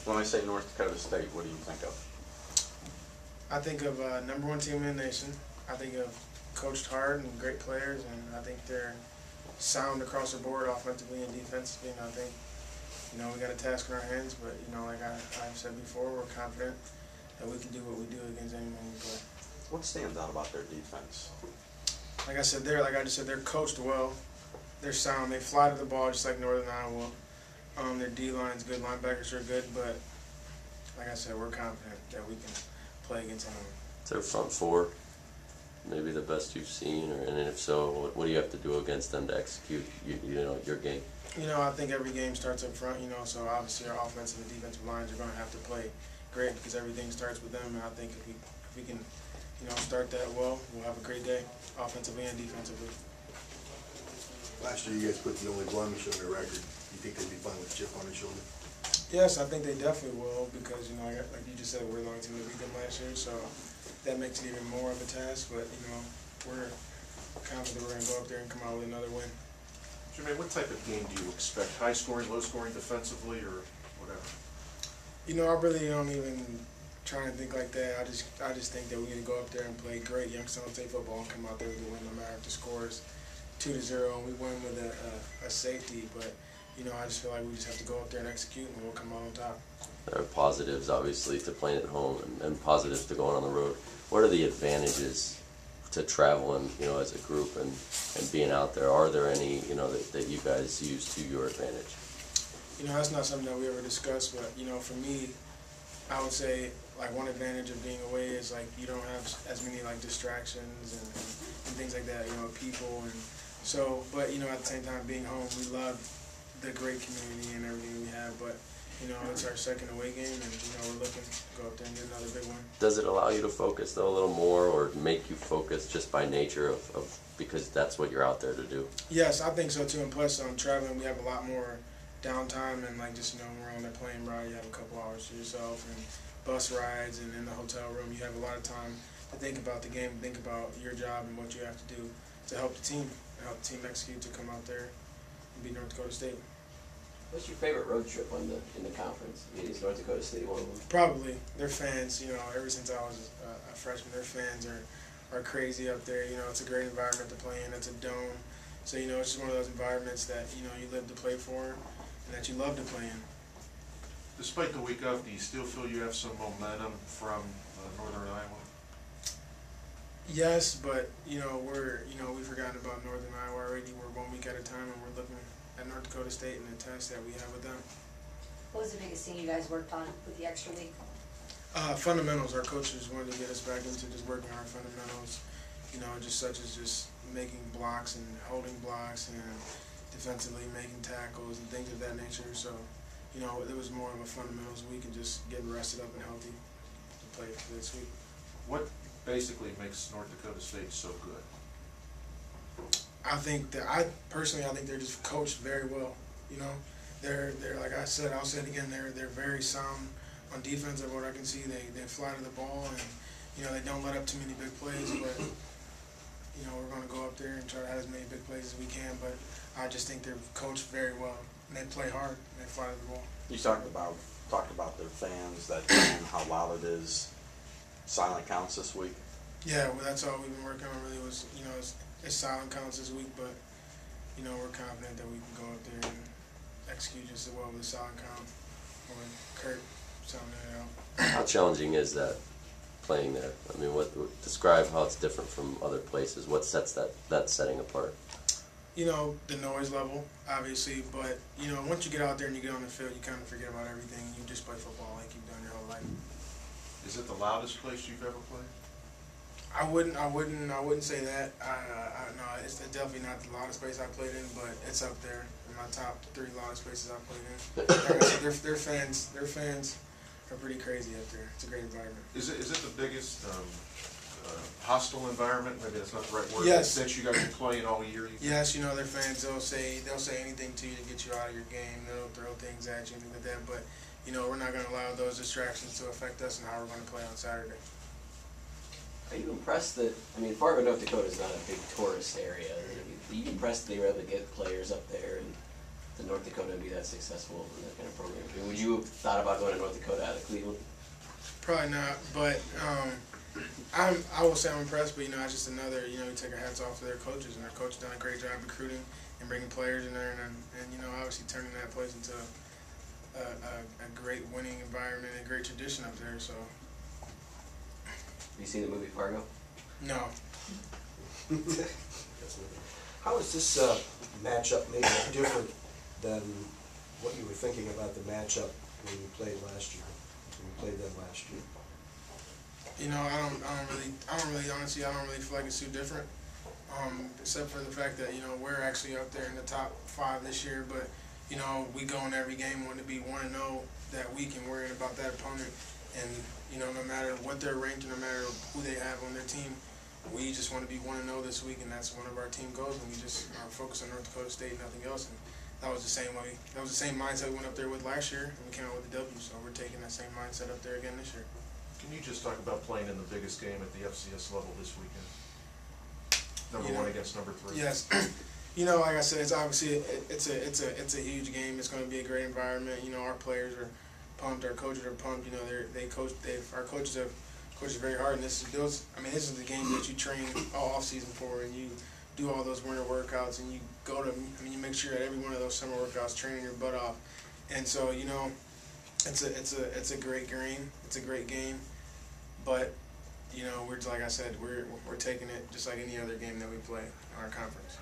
When I say North Dakota State, what do you think of? I think of #1 team in the nation. I think of coached hard and great players, and I think they're sound across the board offensively and defensively. And I think, we got a task in our hands, but, like I've said before, we're confident that we can do what we do against anyone we play. What stands out about their defense? Like I just said, they're coached well. They're sound. They fly to the ball just like Northern Iowa. Their D-line's good. Linebackers are good, but like I said, we're confident that we can play against anyone. Is their front four maybe the best you've seen, and if so, what do you have to do against them to execute your game? I think every game starts up front. So obviously our offensive and defensive lines are going to have to play great because everything starts with them. And I think if we can, start that well, we'll have a great day, offensively and defensively. Last year, you guys put the only blemish on their record. You think they'd be fine with a chip on their shoulder? Yes, I think they definitely will because, like you just said, we're the only team that beat them last year, so that makes it even more of a task. But, we're confident we're going to go up there and come out with another win. Jamaine, what type of game do you expect? High scoring, low scoring, defensively, or whatever? I really don't even try and think like that. I just think that we're going to go up there and play great Youngstown State football and come out there with a win no matter if the score is 2-0 and we win with a safety. But, I just feel like we just have to go up there and execute and we'll come out on top. There are positives, obviously, to playing at home and positives to going on the road. What are the advantages to traveling, as a group and being out there? Are there any, that you guys use to your advantage? That's not something that we ever discussed, but, for me, I would say, like, one advantage of being away is, like, you don't have as many, like, distractions and things like that, people. And so, but, at the same time, being home, we love the great community and everything we have, but, it's our second away game, and, we're looking to go up there and get another big one. Does it allow you to focus, though, a little more, or make you focus just by nature of because that's what you're out there to do? Yes, I think so, too, and plus, traveling, we have a lot more downtime, and, like, just, when we're on the plane ride, you have a couple hours to yourself, and bus rides, and in the hotel room, you have a lot of time to think about the game, think about your job and what you have to do to help the team execute, to come out there and beat North Dakota State. What's your favorite road trip in the conference? Is North Dakota State one of them? Probably. Their fans, ever since I was a freshman, their fans are crazy up there. It's a great environment to play in. It's a dome. So, it's just one of those environments that, you live to play for and that you love to play in. Despite the week off, do you still feel you have some momentum from Northern Iowa? Yes, but, we've forgotten about Northern Iowa already. We're 1 week at a time, and we're looking at North Dakota State and the test that we have with them. What was the biggest thing you guys worked on with the extra week? Fundamentals. Our coaches wanted to get us back into just working on our fundamentals, just such as just making blocks and holding blocks and defensively making tackles and things of that nature. So, it was more of a fundamentals week and just getting rested up and healthy to play for this week. What basically makes North Dakota State so good? I personally think they're just coached very well. They're like I said, I'll say it again. They're very sound on defense. Of what I can see, they fly to the ball and they don't let up too many big plays. But we're going to go up there and try to have as many big plays as we can. But I just think they're coached very well. And they play hard and they fly to the ball. You talked about their fans, how loud it is. Silent counts this week. Yeah, well, that's all we've been working on. Really was it's silent counts this week, but we're confident that we can go up there and execute just as well with a silent count or Kurt sounding it out. How challenging is that playing there? I mean, describe how it's different from other places. What sets that setting apart? The noise level, obviously, but once you get out there and you get on the field, you kind of forget about everything. You just play football like you've done your whole life. Is it the loudest place you've ever played? I wouldn't say that. No, it's definitely not the loudest place I played in, but it's up there in my top 3 loudest places I played in. Their fans are pretty crazy up there. It's a great environment. Is it the biggest hostile environment? Maybe that's not the right word. Yes. Since you guys been playing all year. Yes, their fans. They'll say anything to you to get you out of your game. They'll throw things at you and things like that. But we're not going to allow those distractions to affect us and how we're going to play on Saturday. Are you impressed that, Fargo, North Dakota is not a big tourist area. Are you impressed that they were able to get players up there and to North Dakota to be that successful in that kind of program? Would you have thought about going to North Dakota out of Cleveland? Probably not, but I will say I'm impressed. But it's just another. We take our hats off to their coaches, and their coaches done a great job recruiting and bringing players in there, and obviously turning that place into a great winning environment and a great tradition up there. So. Have you seen the movie Fargo? No. How is this matchup maybe different than what you were thinking about the matchup when you played last year? When you played them last year? I don't really feel like it's too different. Except for the fact that we're actually up there in the top 5 this year, but we go in every game wanting to be 1-0 that week and worrying about that opponent, and no matter what they're ranked and no matter who they have on their team, we just want to be 1-0 this week, and that's one of our team goals, and we just focus on North Dakota State and nothing else. And that was the same way. That was the same mindset we went up there with last year, and we came out with the W. So we're taking that same mindset up there again this year. Can you just talk about playing in the biggest game at the FCS level this weekend? Number 1 against number 3. Yes. Like I said, it's obviously it's a huge game. It's going to be a great environment. Our players are pumped. Our coaches are pumped. Our coaches have coached very hard, and this is the game that you train all off season for, and you do all those winter workouts, and you go to. You make sure that every one of those summer workouts training your butt off, and so it's a great game. It's a great game, but we're like I said, we're taking it just like any other game that we play in our conference.